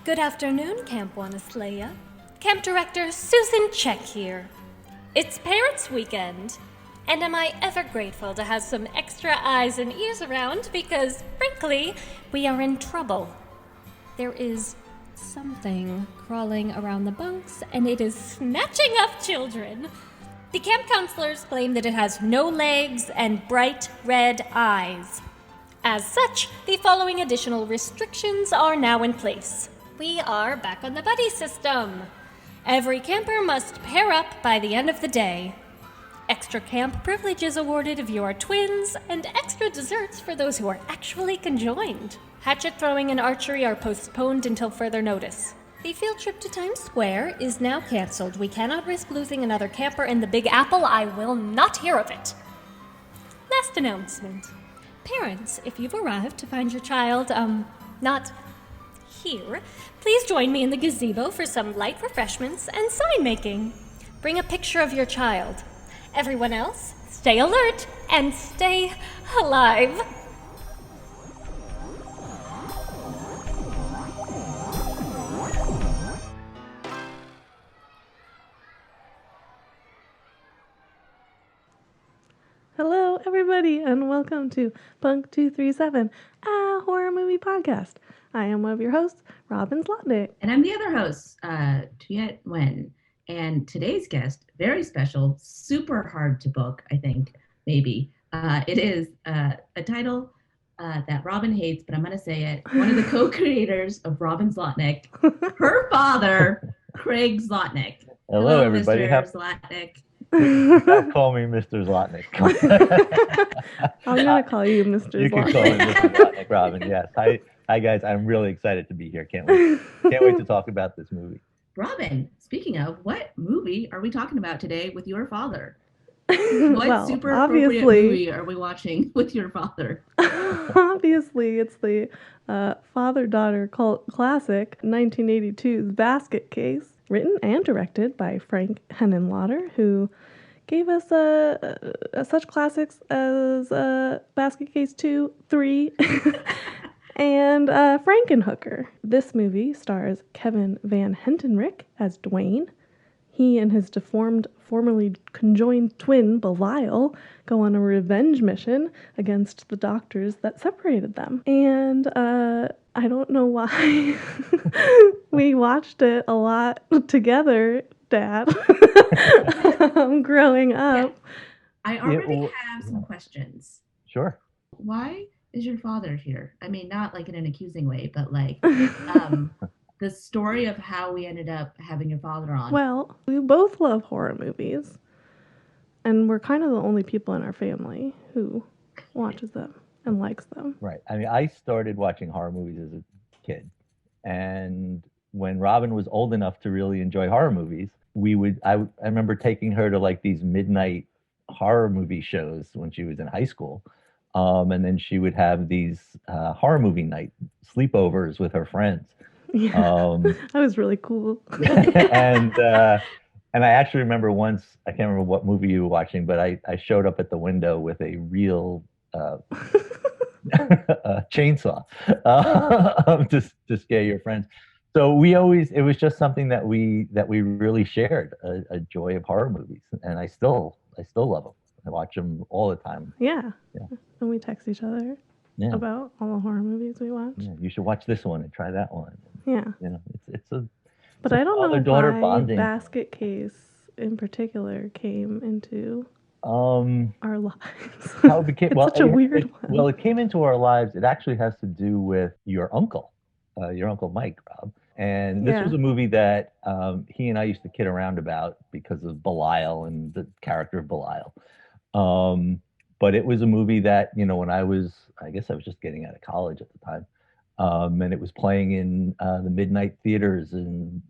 Good afternoon, Camp Wannaslaya. Camp Director Susan Check here. It's Parents' Weekend, and am I ever grateful to have some extra eyes and ears around because, frankly, we are in trouble. There is something crawling around the bunks, and it is snatching up children. The camp counselors claim that it has no legs and bright red eyes. As such, the following additional restrictions are now in place. We are back on the buddy system. Every camper must pair up by the end of the day. Extra camp privileges awarded if you are twins, and extra desserts for those who are actually conjoined. Hatchet throwing and archery are postponed until further notice. The field trip to Times Square is now canceled. We cannot risk losing another camper in the Big Apple. I will not hear of it. Last announcement. Parents, if you've arrived to find your child, not here, please join me in the gazebo for some light refreshments and sign making. Bring a picture of your child. Everyone else, stay alert and stay alive. Hello, everybody, and welcome to Bunk 237, a horror movie podcast. I am one of your hosts, Robin Zlotnick. And I'm the other host, Tuyet Wen. And today's guest, very special, super hard to book, I think, maybe. It is a title that Robin hates, but I'm going to say it. One of the co-creators of Robin Zlotnick, her father, Craig Zlotnick. Hello, everybody. Mr. Zlotnick. Don't call me Mr. Zlotnick. I'm going to call you Mr. Zlotnick. You can call me Mr. Zlotnick, Robin. Yes. Hi, guys. I'm really excited to be here. Can't wait to talk about this movie. Robin, speaking of, what movie are we talking about today with your father? What super appropriate movie are we watching with your father? Obviously, it's the father-daughter cult classic, 1982's Basket Case, written and directed by Frank Henenlotter, who gave us such classics as Basket Case 2, 3, and Frankenhooker. This movie stars Kevin Van Hentenryck as Dwayne. He and his deformed, formerly conjoined twin, Belial, go on a revenge mission against the doctors that separated them. And I don't know why we watched it a lot together, Dad, growing up. Yeah. I already have some questions. Sure. Why is your father here? I mean, not like in an accusing way, but like the story of how we ended up having your father on. Well, we both love horror movies, and we're kind of the only people in our family who watches them and likes them. Right. I mean, I started watching horror movies as a kid, and when Robin was old enough to really enjoy horror movies, I remember taking her to like these midnight horror movie shows when she was in high school. And then she would have these horror movie night sleepovers with her friends. Yeah, that was really cool. and I actually remember once, I can't remember what movie you were watching, but I showed up at the window with a real chainsaw to scare your friends. So it was just something that we really shared, a joy of horror movies, and I still love them. I watch them all the time. Yeah. And we text each other about all the horror movies we watch. Yeah, you should watch this one and try that one. Yeah. You know, it's a. But I don't know daughter why bonding. Basket Case in particular came into our lives. How it became such a weird one. Well, it came into our lives. It actually has to do with your uncle Mike, Rob. And this was a movie that he and I used to kid around about because of Belial and the character of Belial. But it was a movie that, when I guess I was just getting out of college at the time. And it was playing in the midnight theaters and,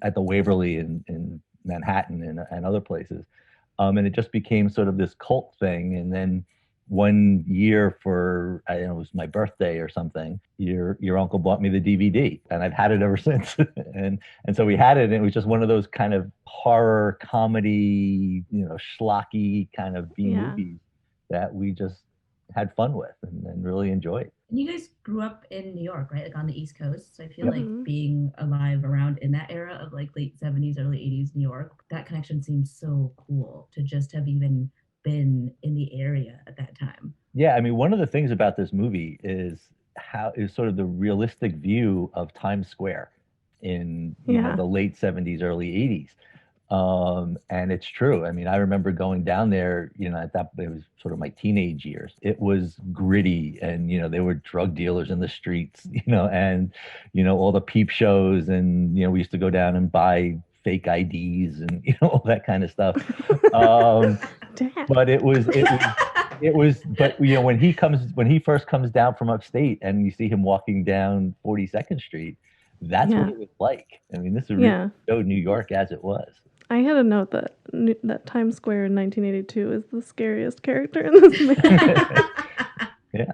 at the Waverly in Manhattan and other places. And it just became sort of this cult thing. And then one year for, I don't know, it was my birthday or something, your uncle bought me the DVD, and I've had it ever since. and so we had it, and it was just one of those kind of horror comedy, schlocky kind of B movies that we just had fun with and really enjoyed. And you guys grew up in New York, right? Like on the East Coast. So I feel like Mhm. being alive around in that era of like late 70s, early 80s New York, that connection seems so cool to just have even been in the area at that time. Yeah, I mean, one of the things about this movie is sort of the realistic view of Times Square in, Yeah. the late 70s, early 80s. And it's true. I mean, I remember going down there, at that it was sort of my teenage years. It was gritty and, there were drug dealers in the streets, and, all the peep shows and, we used to go down and buy fake IDs and, all that kind of stuff. Um, Damn. but but when he first comes down from upstate and you see him walking down 42nd Street, that's what Yeah. it was like. I mean, this is Yeah. really showed New York as it was. I had a note that Times Square in 1982 is the scariest character in this movie. Yeah.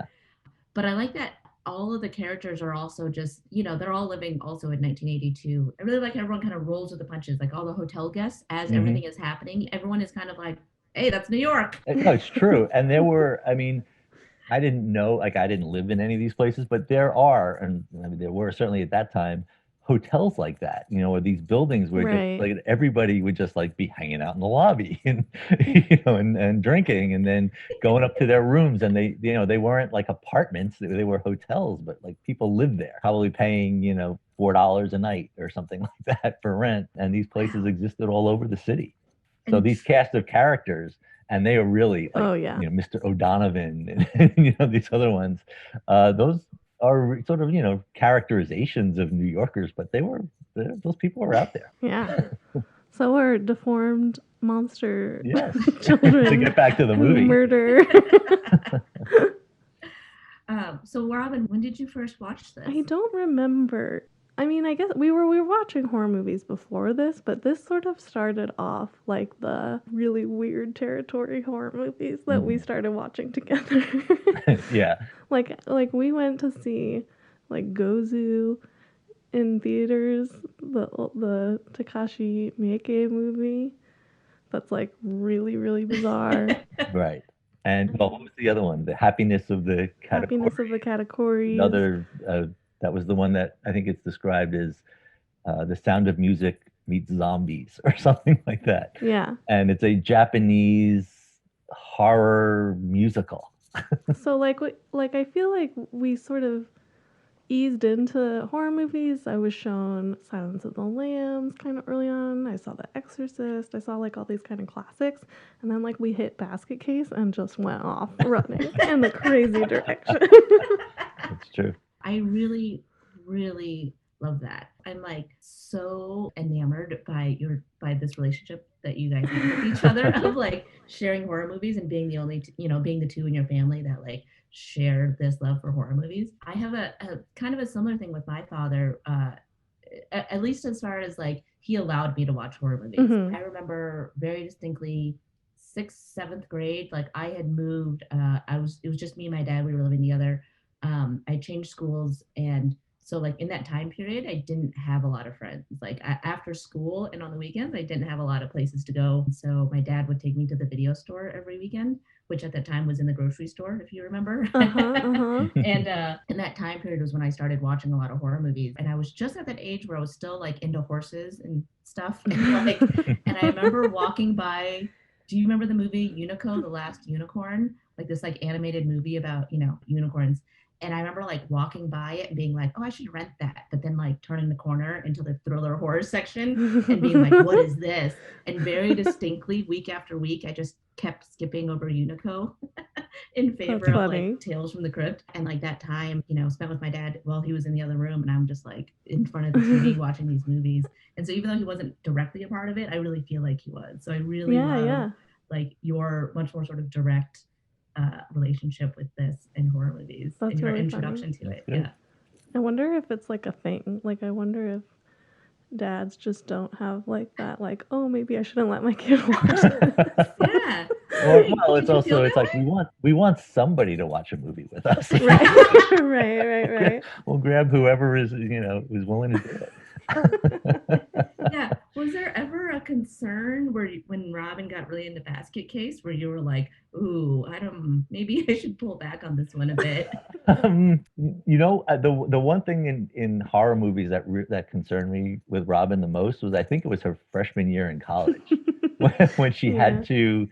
But I like that all of the characters are also just, they're all living also in 1982. I really like everyone kind of rolls with the punches, like all the hotel guests as everything is happening. Everyone is kind of like, hey, that's New York. No, it's true. And I mean, I didn't know, like I didn't live in any of these places, but there are, and I mean, there were certainly at that time hotels like that, or these buildings where just Right. like everybody would just like be hanging out in the lobby and, and drinking and then going up to their rooms. And they weren't like apartments, they were hotels, but like people lived there, probably paying, $4 a night or something like that for rent. And these places existed all over the city. So these cast of characters, and they are really like, Oh, yeah. Mr. O'Donovan and these other ones. Those are sort of characterizations of New Yorkers, but those people were out there. Yeah. So are deformed monster Yes. children To get back to the movie. Murder. So Robin, when did you first watch this? I don't remember. I mean, I guess we were watching horror movies before this, but this sort of started off like the really weird territory horror movies that we started watching together. Yeah. Like we went to see like Gozu in theaters, the Takashi Miike movie. That's like really, really bizarre. Right. And what was the other one? The Happiness of the Katakuri. Happiness of the Katakuri. Another that was the one that I think it's described as The Sound of Music meets Zombies or something like that. Yeah. And it's a Japanese horror musical. So like I feel like we sort of eased into horror movies. I was shown Silence of the Lambs kind of early on. I saw The Exorcist. I saw like all these kind of classics. And then like we hit Basket Case and just went off running in the crazy direction. It's true. I really, really love that. I'm like so enamored by this relationship that you guys have with each other of like sharing horror movies and being the only, being the two in your family that like share this love for horror movies. I have a kind of a similar thing with my father, at least as far as like he allowed me to watch horror movies. Mhm. I remember very distinctly 6th, 7th grade, like I had moved, it was just me and my dad, we were living together. I changed schools, and so like in that time period I didn't have a lot of friends. Like after school and on the weekends I didn't have a lot of places to go, so my dad would take me to the video store every weekend, which at that time was in the grocery store, if you remember. And in that time period was when I started watching a lot of horror movies, and I was just at that age where I was still like into horses and stuff, and I remember walking by. Do you remember the movie Unico, The Last Unicorn? Like this like animated movie about, unicorns. And I remember like walking by it and being like, oh, I should rent that. But then like turning the corner into the thriller horror section and being like, what is this? And very distinctly, week after week, I just kept skipping over Unico in favor of like Tales from the Crypt. And like that time, spent with my dad while he was in the other room, and I'm just like in front of the TV watching these movies. And so even though he wasn't directly a part of it, I really feel like he was. So I really love like your much more sort of direct relationship with this in horror movies. That's and your really introduction funny. to it. Yeah. I wonder if it's like a thing. Like I wonder if dads just don't have like that, like, oh, maybe I shouldn't let my kid watch this. Yeah. Well, it's also it's like we want somebody to watch a movie with us. Right. We'll grab whoever is who's willing to do it. Yeah. Was there ever a concern when Robin got really into Basket Case, where you were like, "Ooh, maybe I should pull back on this one a bit"? The one thing in horror movies that concerned me with Robin the most was I think it was her freshman year in college when she had to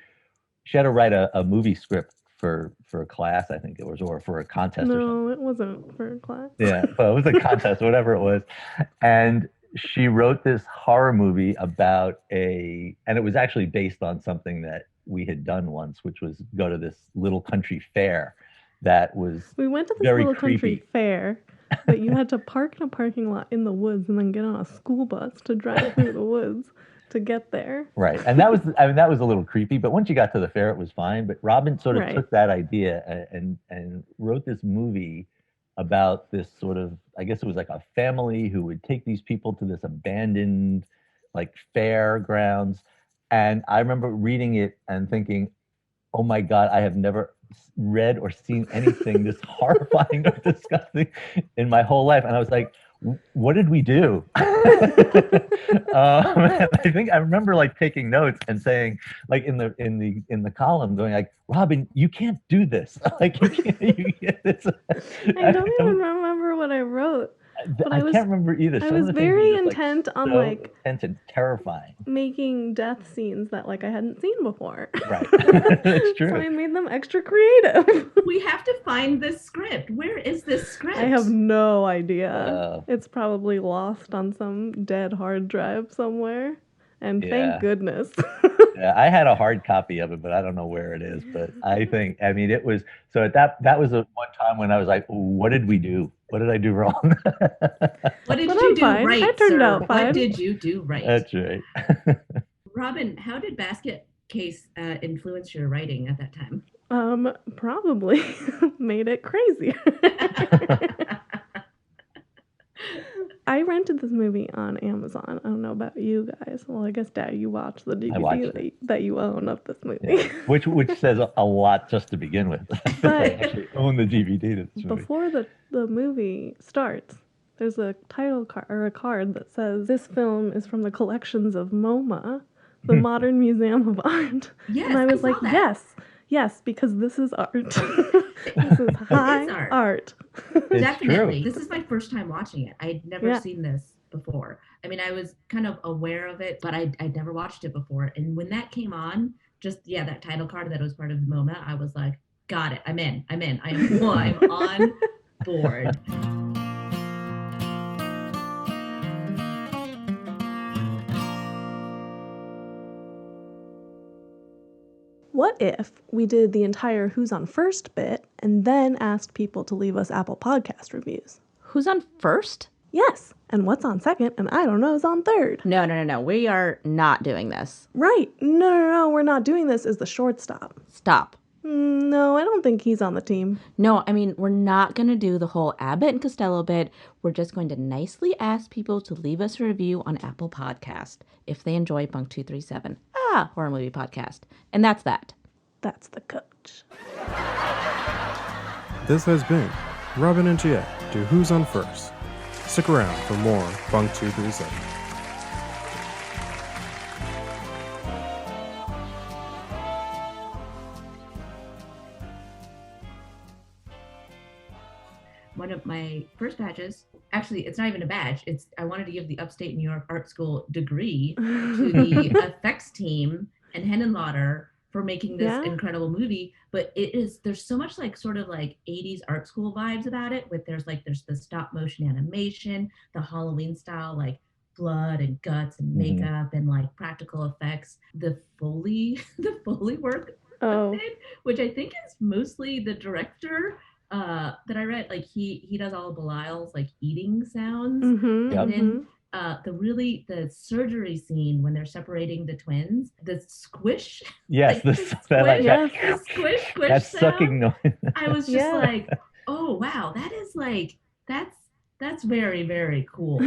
write a movie script for a class, I think it was, or for a contest or something. No, it wasn't for a class. Yeah, but it was a contest, whatever it was. And she wrote this horror movie and it was actually based on something that we had done once, which was go to this little country fair that was We went to this very little creepy. country fair, but you had to park in a parking lot in the woods and then get on a school bus to drive through the woods to get there. Right. And that was a little creepy, but once you got to the fair, it was fine. But Robin sort of took that idea and wrote this movie about this sort of, I guess it was like a family who would take these people to this abandoned like fairgrounds. And I remember reading it and thinking, oh my God, I have never read or seen anything this horrifying or disgusting in my whole life. And I was like, what did we do? I think I remember like taking notes and saying, like in the column, going like, Robin, you can't do this. Like you can't this. I don't even remember what I wrote. But I can't remember either. I was very intent on like intense and terrifying, making death scenes that like I hadn't seen before. Right, that's true. So I made them extra creative. We have to find this script. Where is this script? I have no idea. It's probably lost on some dead hard drive somewhere. And thank goodness. Yeah, I had a hard copy of it, but I don't know where it is. But it was, so that was one time when I was like, what did we do? What did I do wrong? What did you do right, I turned out fine. What did you do right? That's right. Robin, how did Basket Case influence your writing at that time? Probably made it crazier. I rented this movie on Amazon. I don't know about you guys. Well, I guess, Dad, you watched the DVD that you own of this movie. Yeah. Which says a lot just to begin with. But I actually own the DVD to this movie. Before the movie starts, there's a title card or a card that says, "This film is from the collections of MoMA, the Modern Museum of Art." Yes, and I was like, that. Yes, because this is art. This is high art. Definitely. True. This is my first time watching it. I'd never seen this before. I mean, I was kind of aware of it, but I'd never watched it before. And when that came on, that title card that was part of the MoMA, I was like, got it. I'm in. I'm on board. What if we did the entire Who's on First bit and then asked people to leave us Apple Podcast reviews? Who's on first? Yes, and what's on second, and I don't know, is on third. No. We are not doing this. Right. No, we're not doing this is the shortstop. Stop. No, I don't think he's on the team. No, I mean, we're not going to do the whole Abbott and Costello bit. We're just going to nicely ask people to leave us a review on Apple Podcast if they enjoy Bunk 237, horror movie podcast. And that's that. That's the coach. This has been Robin and Gia do Who's on First. Stick around for more Bunk 237. One of my first badges, actually, it's not even a badge. I wanted to give the Upstate New York Art School degree to the effects team and Henenlotter for making this incredible movie. But there's so much like sort of like 80s art school vibes about it. There's the stop motion animation, the Halloween style, like blood and guts and makeup and like practical effects, the Foley work, which I think is mostly the director. That I read, like he does all of Belial's like eating sounds, and then the surgery scene when they're separating the twins, the squish. Yes, like, the squish that sound. Sucking noise. I was just like, oh wow, that is like that's very, very cool.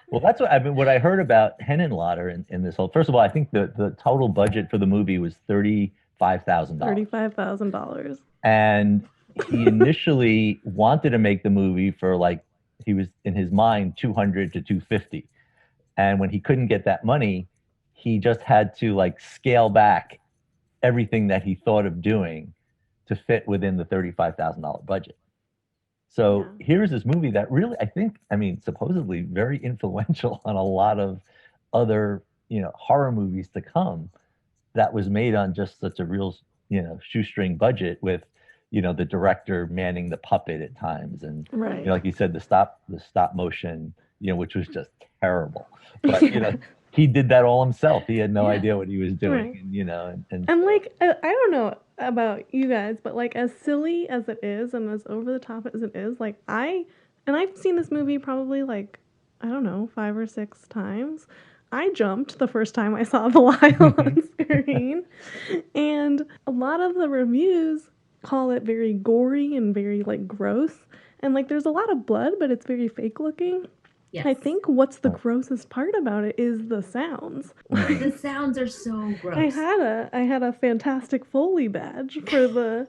Well, that's what I heard about Henenlotter in this whole. First of all, I think the total budget for the movie was $35,000. $35,000. And he initially wanted to make the movie for like, he was in his mind 200 to 250. And when he couldn't get that money, he just had to like scale back everything that he thought of doing to fit within the $35,000 budget. So here's this movie that really, I think, I mean, supposedly very influential on a lot of other, horror movies to come, that was made on just such a real, shoestring budget with, the director manning the puppet at times. And, like you said, the stop motion, which was just terrible. But, he did that all himself. He had no idea what he was doing. And like, I don't know about you guys, but like as silly as it is and as over the top as it is, like I've seen this movie probably like, I don't know, 5 or 6 times. I jumped the first time I saw Belial on screen. And a lot of the reviews call it very gory and very like gross. And like there's a lot of blood, but it's very fake looking. Yes. I think what's the grossest part about it is the sounds. The sounds are so gross. I had a fantastic Foley badge for the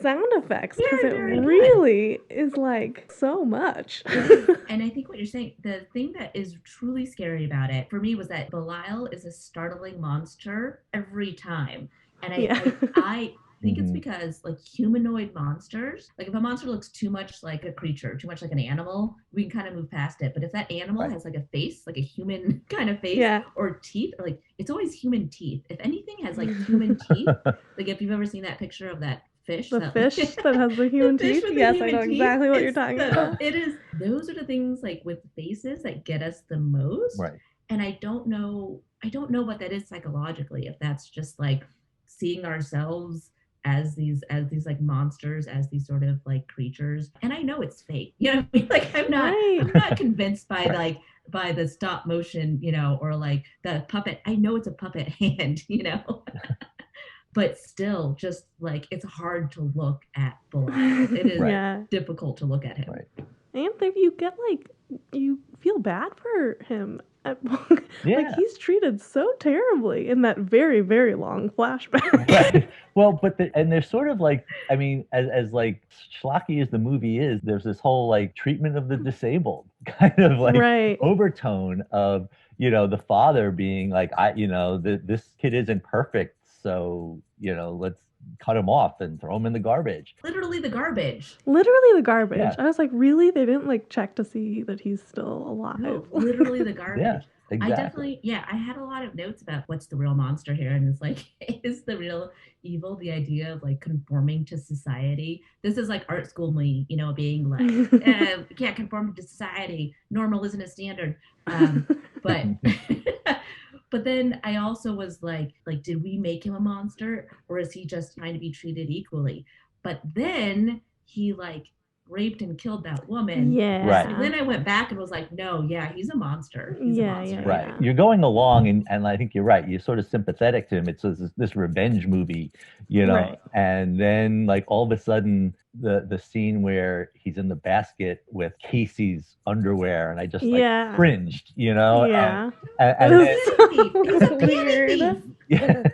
sound effects because it really is like so much. And I think what you're saying, the thing that is truly scary about it for me was that Belial is a startling monster every time. And I think it's because like humanoid monsters, like if a monster looks too much like a creature, too much like an animal, we can kind of move past it. But if that animal has like a face, like a human kind of face, or teeth, or like it's always human teeth. If anything has like human teeth, like if you've ever seen that picture of that fish, the fish that has the human teeth. Yes, I know exactly what you're talking about. It is. Those are the things like with faces that get us the most. Right. And I don't know what that is psychologically. If that's just like seeing ourselves as these like monsters, as these sort of like creatures. And I know it's fake. You know what I mean? Like I'm not convinced by by the stop motion, or like the puppet. I know it's a puppet hand, But still, just like it's hard to look at Belial. It is difficult to look at him. Right. And if you get you feel bad for him. Like he's treated so terribly in that very, very long flashback. Right. Well, and there's sort of like, I mean, as like schlocky as the movie is, there's this whole like treatment of the disabled kind of like overtone of, the father being like, this kid isn't perfect, so let's cut him off and throw him in the garbage. Literally the garbage. Yeah. I was like, really? They didn't like check to see that he's still alive. No, literally the garbage. Yeah, exactly. I definitely, I had a lot of notes about what's the real monster here. And it's like, is the real evil the idea of like conforming to society? This is like art school me, being like, can't conform to society. Normal isn't a standard. But But then I also was like, did we make him a monster, or is he just trying to be treated equally? But then he like raped and killed that woman. Yeah. Right. And then I went back and was like, no, he's a monster. He's a monster. Right. Yeah. You're going along, and I think you're right. You're sort of sympathetic to him. It's this revenge movie, Right. And then like all of a sudden the scene where he's in the basket with Casey's underwear, and I just like cringed, Yeah. And then, weird. Yeah.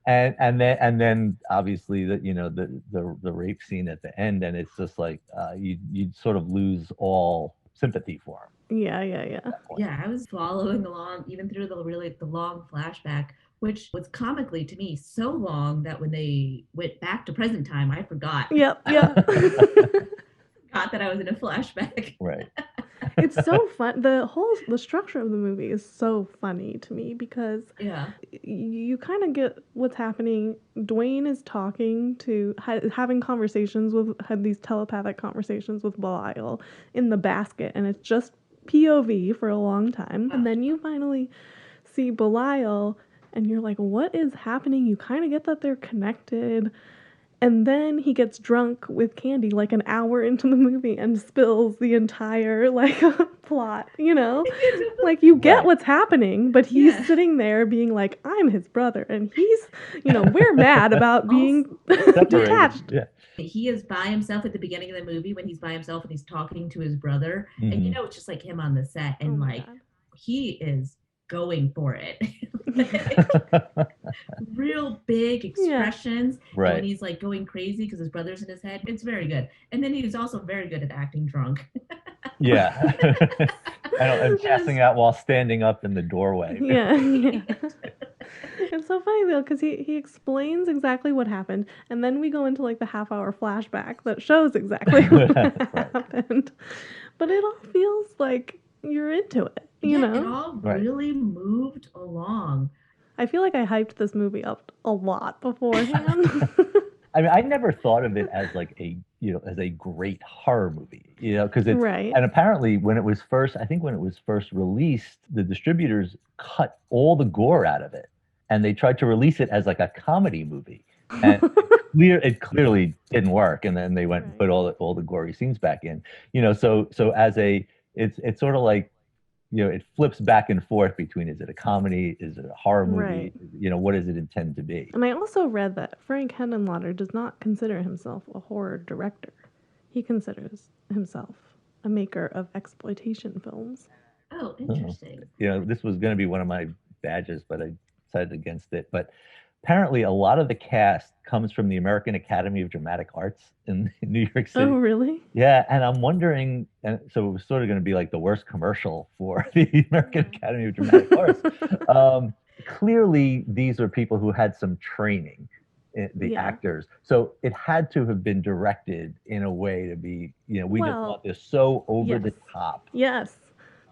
and then obviously the rape scene at the end, and it's just like you sort of lose all sympathy for him. Yeah, I was following along even through the long flashback, which was comically to me so long that when they went back to present time, I forgot. Yep. Forgot that I was in a flashback. Right. It's so fun. The structure of the movie is so funny to me because you kind of get what's happening. Dwayne is talking to, having conversations had these telepathic conversations with Belial in the basket, and it's just POV for a long time. And then you finally see Belial, and you're like, what is happening? You kind of get that they're connected. And then he gets drunk with Candy like an hour into the movie and spills the entire plot, Like you get what's happening, but he's sitting there being like, I'm his brother, and he's, we're mad about being detached. Yeah. He is by himself at the beginning of the movie when he's by himself and he's talking to his brother. Mm-hmm. And it's just like him on the set, and he is going for it. Real big expressions. Right. And when he's like going crazy because his brother's in his head, it's very good. And then he was also very good at acting drunk. Yeah. And passing out while standing up in the doorway. Yeah. It's so funny though, because he explains exactly what happened, and then we go into like the half-hour flashback that shows exactly what happened. But it all feels like you're into it, you know? It all really moved along. I feel like I hyped this movie up a lot beforehand. I mean, I never thought of it as like as a great horror movie, because it's, and apparently when it was first released, the distributors cut all the gore out of it, and they tried to release it as like a comedy movie, and it clearly didn't work, and then they went and put all the gory scenes back in, so it's sort of like, it flips back and forth between, is it a comedy? Is it a horror movie? What does it intend to be? And I also read that Frank Henenlotter does not consider himself a horror director. He considers himself a maker of exploitation films. Oh, interesting. This was going to be one of my badges, but I decided against it. But apparently a lot of the cast comes from the American Academy of Dramatic Arts in New York City. Oh, really? Yeah, and I'm wondering, and so it was sort of going to be like the worst commercial for the American Academy of Dramatic Arts. Clearly, these are people who had some training, the actors. So it had to have been directed in a way to be, we just want this so over the top. Yes,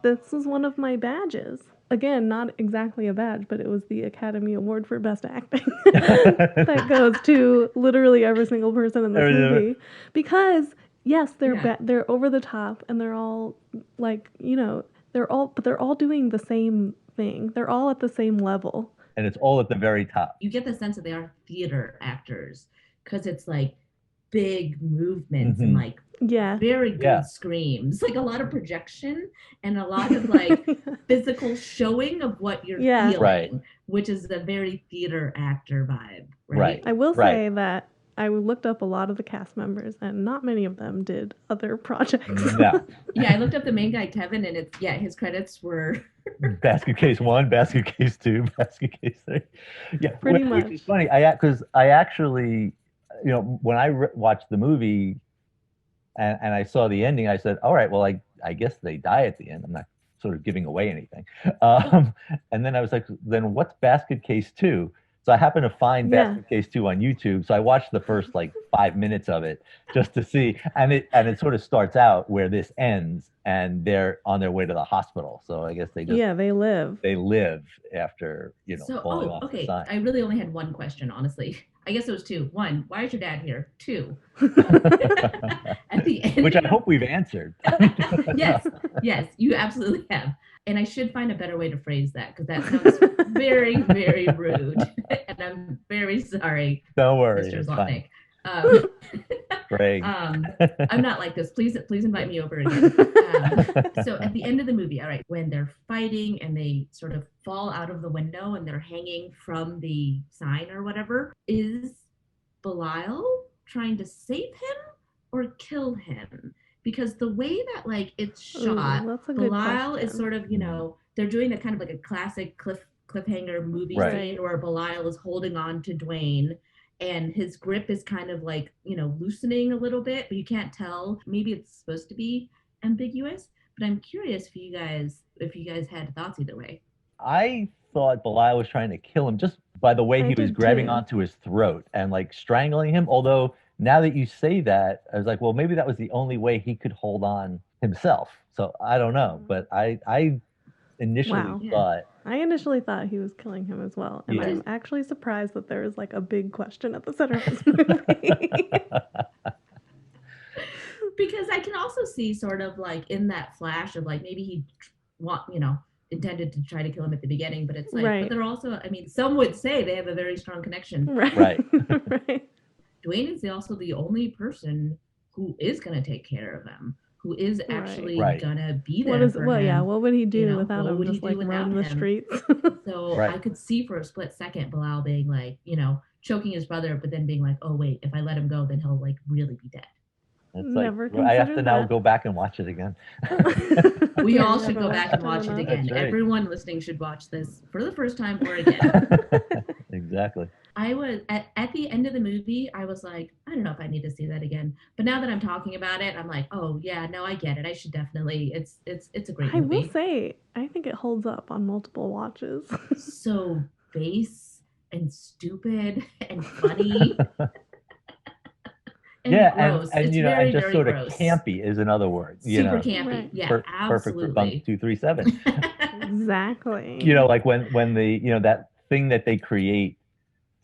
this was one of my badges. Again, not exactly a badge, but it was the Academy Award for Best Acting that goes to literally every single person in this movie. Because yes, they're over the top, and they're all like, they're all doing the same thing. They're all at the same level, and it's all at the very top. You get the sense that they are theater actors because it's like big movements and like very good screams, like a lot of projection and a lot of like physical showing of what you're feeling, which is a very theater actor vibe, right? I will say that I looked up a lot of the cast members, and not many of them did other projects. No. I looked up the main guy, Kevin, and his credits were Basket Case 1, Basket Case 2, Basket Case 3. Yeah, pretty much. Which is funny, because I actually, when I watched the movie and I saw the ending, I said, all right, well, I guess they die at the end. I'm not sort of giving away anything. And then I was like, then what's Basket Case 2? So I happened to find Basket Case 2 on YouTube. So I watched the first 5 minutes of it just to see. And it sort of starts out where this ends, and they're on their way to the hospital. So I guess they just they live. They live after falling off the sign. I really only had one question, honestly. I guess it was two. One, why is your dad here? Two. At the end, which I hope we've answered. Yes, you absolutely have. And I should find a better way to phrase that, because that sounds very, very rude. And I'm very sorry. Don't worry, Mr. Zlotnick. Craig. I'm not like this. Please invite me over again. So at the end of the movie, all right, when they're fighting and they sort of fall out of the window and they're hanging from the sign or whatever, is Belial trying to save him or kill him? Because the way that it's shot, Belial is sort of, they're doing a kind of like a classic cliffhanger movie scene where Belial is holding on to Dwayne, and his grip is kind of loosening a little bit, but you can't tell. Maybe it's supposed to be ambiguous, but I'm curious if you guys had thoughts either way. I thought Belial was trying to kill him just by the way he was grabbing onto his throat and strangling him. Although now that you say that, I was like, well, maybe that was the only way he could hold on himself. So I don't know, but I initially thought. I initially thought he was killing him as well. And I'm actually surprised that there is a big question at the center of this movie. Because I can also see sort of in that flash of maybe he intended to try to kill him at the beginning, but it's but they're also, some would say they have a very strong connection. Right. Dwayne is also the only person who is going to take care of him, who is actually going to be there for him. What would he do without him just roaming the streets? So I could see for a split second Belial being choking his brother, but then being oh wait, if I let him go, then he'll really be dead. It's I have to now go back and watch it again. We all should go back and watch it again. Everyone listening should watch this for the first time or again. Exactly. I was at the end of the movie, I was like, I don't know if I need to see that again. But now that I'm talking about it, I'm like, oh yeah, no, I get it. I should definitely. It's a great I will movie. say, I think it holds up on multiple watches. So base and stupid and funny and Yeah, gross. and It's you know, and very, just very sort of gross. campy is another word. You Super know, campy. Right. Yeah, perfect for Bunk absolutely. 237. Exactly. You know, like when the you know that thing that they create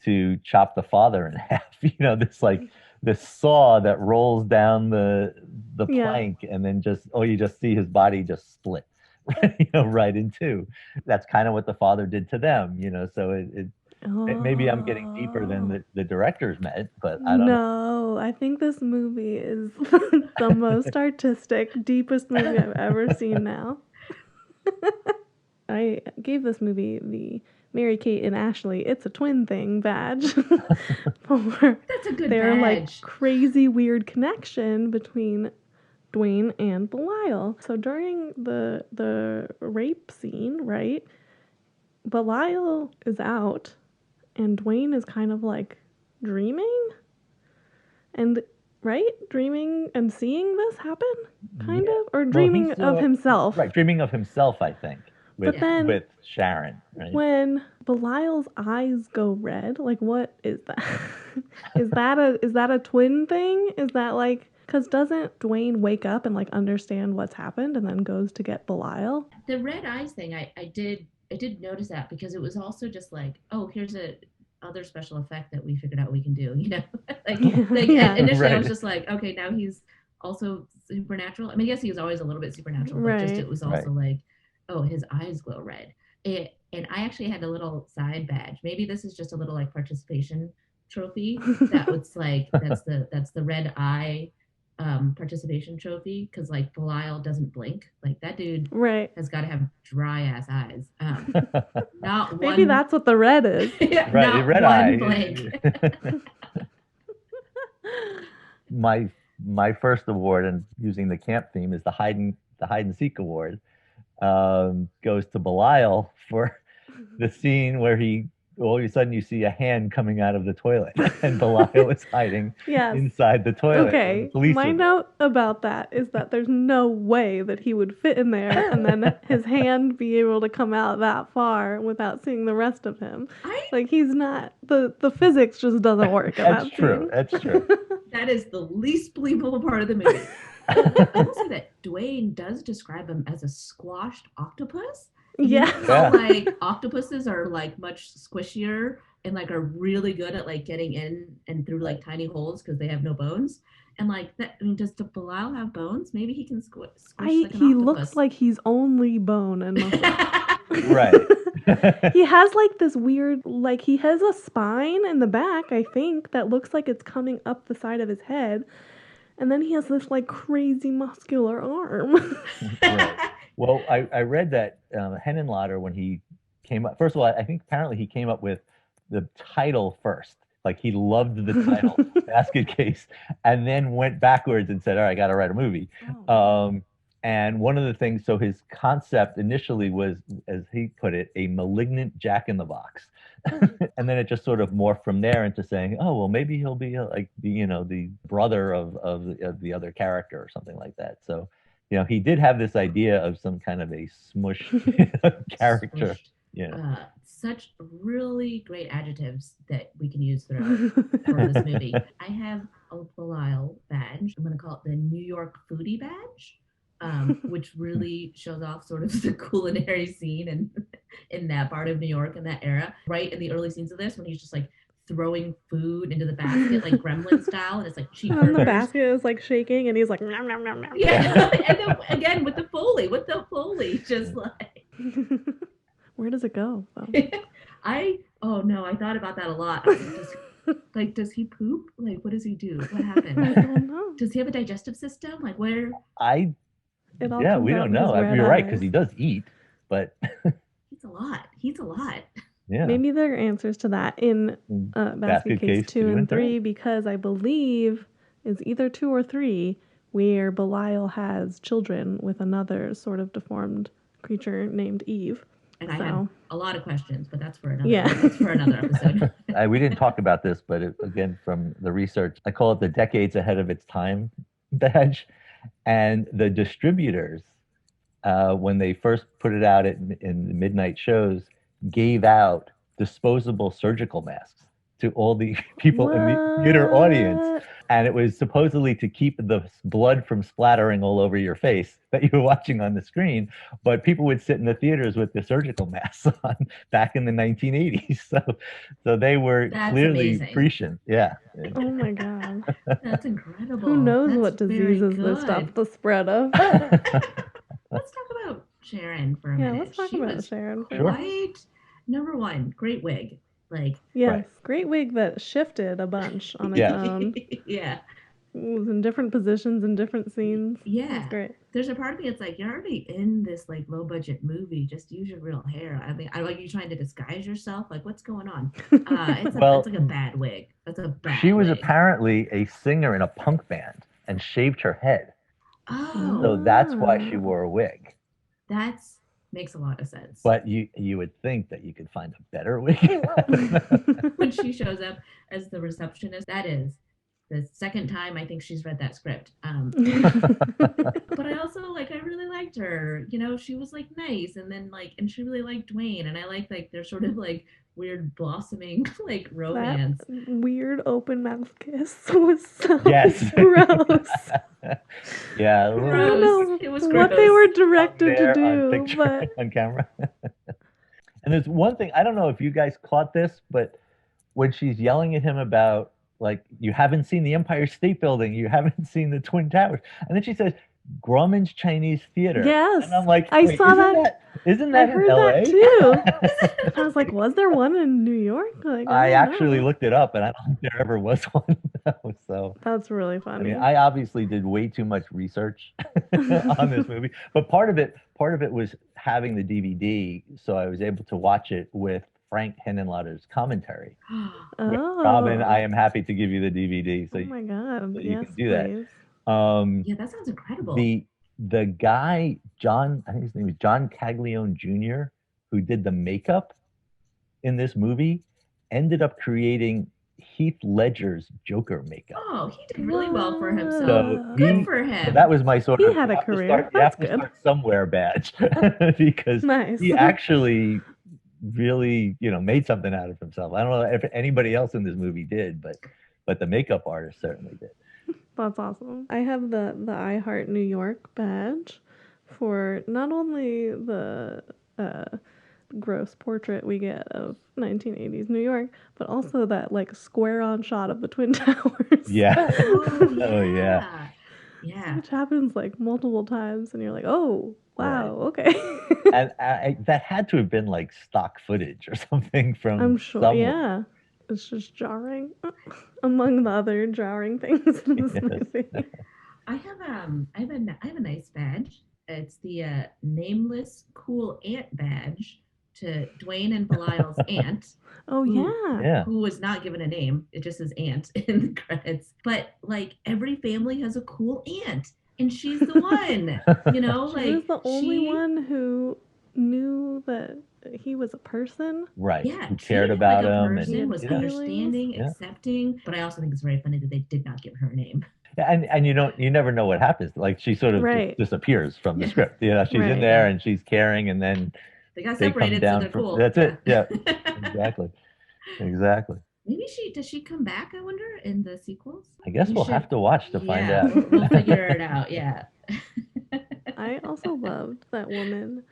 to chop the father in half. You know, this saw that rolls down the Yeah. plank, and then you just see his body just split, you know, right in two. That's kind of what the father did to them. You know, so maybe I'm getting deeper than the directors meant, but I don't know. No, I think this movie is the most artistic, deepest movie I've ever seen now. I gave this movie the Mary Kate and Ashley It's a Twin Thing badge for That's a good their like badge. crazy weird connection between Dwayne and Belial. So during the rape scene, right? Belial is out and Dwayne is kind of like dreaming and dreaming and seeing this happen kind Yeah. of or Well, dreaming of himself. Right, dreaming of himself, I think, But then with Sharon, right? when Belial's eyes go red, like what is that? is that a twin thing? Is that like because doesn't Dwayne wake up and like understand what's happened and then goes to get Belial? The red eyes thing, I did notice that because it was also just like, oh, here's a other special effect that we figured out we can do, you know? like Yeah. initially I was Right. just like, okay, now he's also supernatural. I mean, yes, he was always a little bit supernatural, but just Right. it was also like, oh, his eyes glow red. And I actually had a little side badge. Maybe this is just a little like participation trophy that was like that's the red eye participation trophy because like Belial doesn't blink. Like that dude Right. has got to have dry ass eyes. Not one. Maybe that's what the red is. Yeah, Right, not red one eye. blank. My first award, and using the camp theme, is the hide and seek award. Goes to Belial for the scene where all of a sudden you see a hand coming out of the toilet, and Belial is hiding Yes. inside the toilet. Okay, The police my are there. note about that is that there's no way that he would fit in there and then his hand be able to come out that far without seeing the rest of him. Like he's not the physics just doesn't work in That's that true. scene. That's true. That is the least believable part of the movie. I will say that Dwayne does describe him as a squashed octopus. Yeah. You know how like octopuses are like much squishier and like are really good at like getting in and through like tiny holes because they have no bones. And like that, I mean, does Belial have bones? Maybe he can squish like an He octopus. looks like he's only bone and muscle. Right. He has like this weird, like he has a spine in the back, I think, that looks like it's coming up the side of his head. And then he has this like crazy muscular arm. Right. Well, I read that Henenlotter, when he came up, first of all, I think apparently he came up with the title first. Like he loved the title, Basket Case, and then went backwards and said, all right, I got to write a movie. And one of the things, so his concept initially was, as he put it, a malignant jack-in-the-box. And then it just sort of morphed from there into saying, oh, well, maybe he'll be like the brother of the other character or something like that. So, he did have this idea of some kind of a smush character. Smushed. Yeah. Such really great adjectives that we can use throughout for this movie. I have a Belial badge. I'm going to call it the New York foodie badge. Which really shows off sort of the culinary scene in that part of New York in that era. Right in the early scenes of this, when he's just like throwing food into the basket, like Gremlin style, and it's like cheap burgers. And the basket is like shaking, and he's like, nom, nom, nom, nom. Yeah, and then again with the Foley, just like. Where does it go? I thought about that a lot. I was like, does he poop? Like, what does he do? What happened? I don't know. Does he have a digestive system? Like, where? It all Yeah, comes we out don't in know. his red You're right, eyes. because he does eat, but He's a lot. yeah. Maybe there are answers to that in Basket Case 2 and 3, because I believe is either 2 or 3 where Belial has children with another sort of deformed creature named Eve. And I So. had a lot of questions, but that's for another. Yeah. That's for another episode. We didn't talk about this, but again, from the research, I call it the decades ahead of its time badge. And the distributors, when they first put it out in the midnight shows, gave out disposable surgical masks to all the people in the theater audience. And it was supposedly to keep the blood from splattering all over your face that you were watching on the screen. But people would sit in the theaters with the surgical masks on back in the 1980s. So they were clearly prescient. Yeah. Oh my God. That's incredible. Who knows That's what diseases they stopped the spread of? Let's talk about Sharon for a minute. Yeah, let's talk about Sharon. Quite number one, great wig. Yes, great wig that shifted a bunch on its own. Yeah. It was in different positions in different scenes. Yeah. It's great. There's a part of me it's like, you're already in this low budget movie. Just use your real hair. I mean, you trying to disguise yourself? What's going on? It's like a bad wig. That's a bad She was wig. apparently a singer in a punk band and shaved her head. Oh. So that's why she wore a wig. That's makes a lot of sense. But you would think that you could find a better wig. When she shows up as the receptionist, that is the second time I think she's read that script. But I also I really liked her. She was nice, and then and she really liked Dwayne, and I like their sort of weird blossoming romance. That weird open mouth kiss was so Yes. gross. Yeah, I don't know it was what gross. they were directed to on do, but on camera. And there's one thing, I don't know if you guys caught this, but when she's yelling at him about you haven't seen the Empire State Building, you haven't seen the Twin Towers, and then she says Grauman's Chinese Theater. Yes, and I'm like, I saw that. Isn't that I heard in LA? that too. I was like, was there one in New York? I actually looked it up, and I don't think there ever was one. So that's really funny. I mean, I obviously did way too much research on this movie, but part of it was having the DVD, so I was able to watch it with Frank Henenlotter's commentary. Oh, Robin, I am happy to give you the DVD, so oh my God, so you yes, can do please. that. Yeah, that sounds incredible. The guy, John, I think his name was John Caglione Jr., who did the makeup in this movie, ended up creating Heath Ledger's Joker makeup. Oh, he did really well for himself. So Good for him. So that was my sort He of. had a career. You have That's to good. start somewhere badge because Nice. he actually really, made something out of himself. I don't know if anybody else in this movie did, but the makeup artist certainly did. That's awesome. I have the I Heart New York badge for not only the gross portrait we get of 1980s New York, but also that square on shot of the Twin Towers. Yeah. Oh yeah. Yeah. Which happens multiple times, and you're like, oh wow, okay. And that had to have been stock footage or something from. I'm sure. somewhere. Yeah. It's just jarring, among the other jarring things in this movie. I have a nice badge. It's the nameless cool aunt badge to Dwayne and Belial's aunt. Oh Yeah. Who was not given a name. It just says aunt in the credits. But every family has a cool aunt, and she's the one. She was the only one who knew that he was a person. Right. Yeah, Who cared about him and was feelings. understanding, accepting. But I also think it's very funny that they did not give her a name. And you never know what happens. She sort of just disappears from the script. She's in there and she's caring, and then they got separated, so they're cool. That's it. Yeah. Exactly. Maybe does she come back, I wonder, in the sequels? I guess we'll have to watch to find out. We'll figure it out. Yeah. I also loved that woman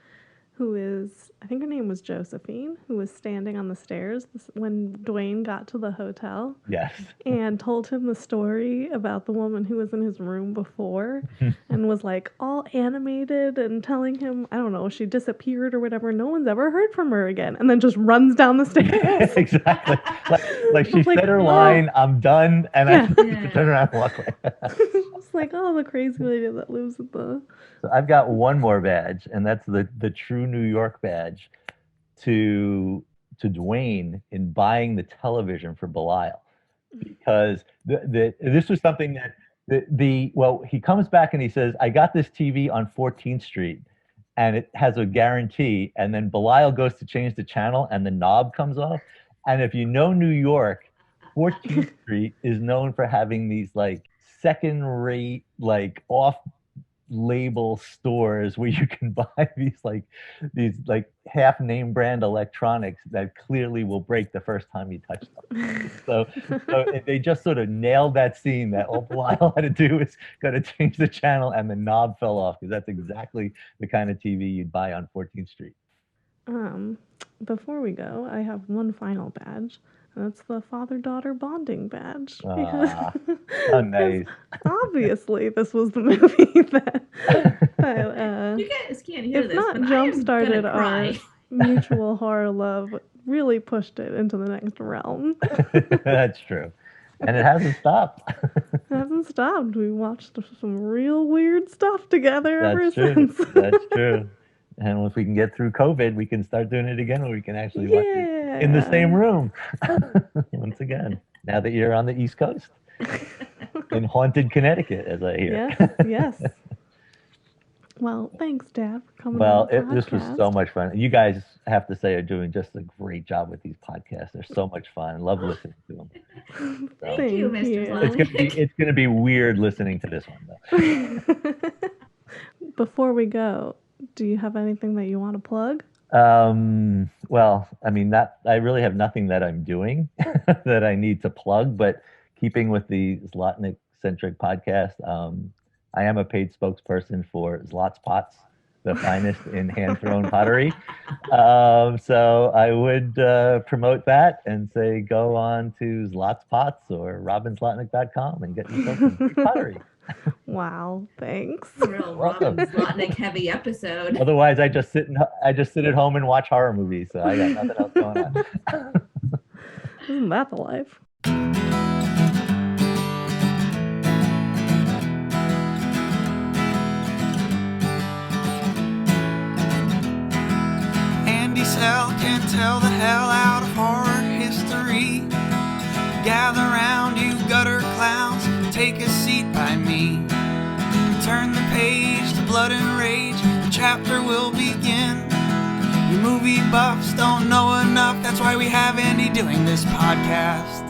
who is, I think her name was Josephine, who was standing on the stairs when Dwayne got to the hotel. Yes. And told him the story about the woman who was in his room before and was all animated and telling him, I don't know, she disappeared or whatever. No one's ever heard from her again. And then just runs down the stairs. Exactly. She said her line, I'm done. And I turn around and walk away. It's the crazy lady that lives at the... So I've got one more badge, and that's the true New York badge to Dwayne in buying the television for Belial, because this was something that he comes back and he says, I got this TV on 14th Street, and it has a guarantee, and then Belial goes to change the channel and the knob comes off. And if you know New York, 14th Street is known for having these like second rate, like off label stores where you can buy these like half name brand electronics that clearly will break the first time you touch them. So they just sort of nailed that scene that all Belial had to do is got to change the channel and the knob fell off, because that's exactly the kind of TV you'd buy on 14th Street. Before we go, I have one final badge. That's the father-daughter bonding badge. Oh, nice. Obviously, this was the movie that you guys can't hear if this, not but jump-started I am our cry. mutual horror love, really pushed it into the next realm. That's true. And it hasn't stopped. It hasn't stopped. We watched some real weird stuff together ever since. That's true. And if we can get through COVID, we can start doing it again, where we can actually watch it in the same room. Once again, now that you're on the East Coast. In haunted Connecticut, as I hear. Yes. Well, thanks, Dad, for coming Well, on the this was so much fun. You guys, have to say, are doing just a great job with these podcasts. They're so much fun. I love listening to them. So, Thank you, Mr. Zlotnick. it's gonna be weird listening to this one, though. Before we go, do you have anything that you want to plug? Well, I mean, I really have nothing that I'm doing that I need to plug, but keeping with the Zlotnick-centric podcast, I am a paid spokesperson for Zlot's Pots, the finest in hand-thrown pottery. So I would promote that and say go on to Zlot's Pots or robinzlotnick.com and get yourself some free pottery. Wow, thanks. Real Robin Zlotnick heavy episode. Otherwise, I just sit at home and watch horror movies. So I got nothing else going on. Isn't that the life? Andy Sell can tell the hell out of horror history. Gather round, you gutter clowns, take a seat by me. Turn the page to Blood and Rage, the chapter will begin. You movie buffs don't know enough, that's why we have Andy doing this podcast.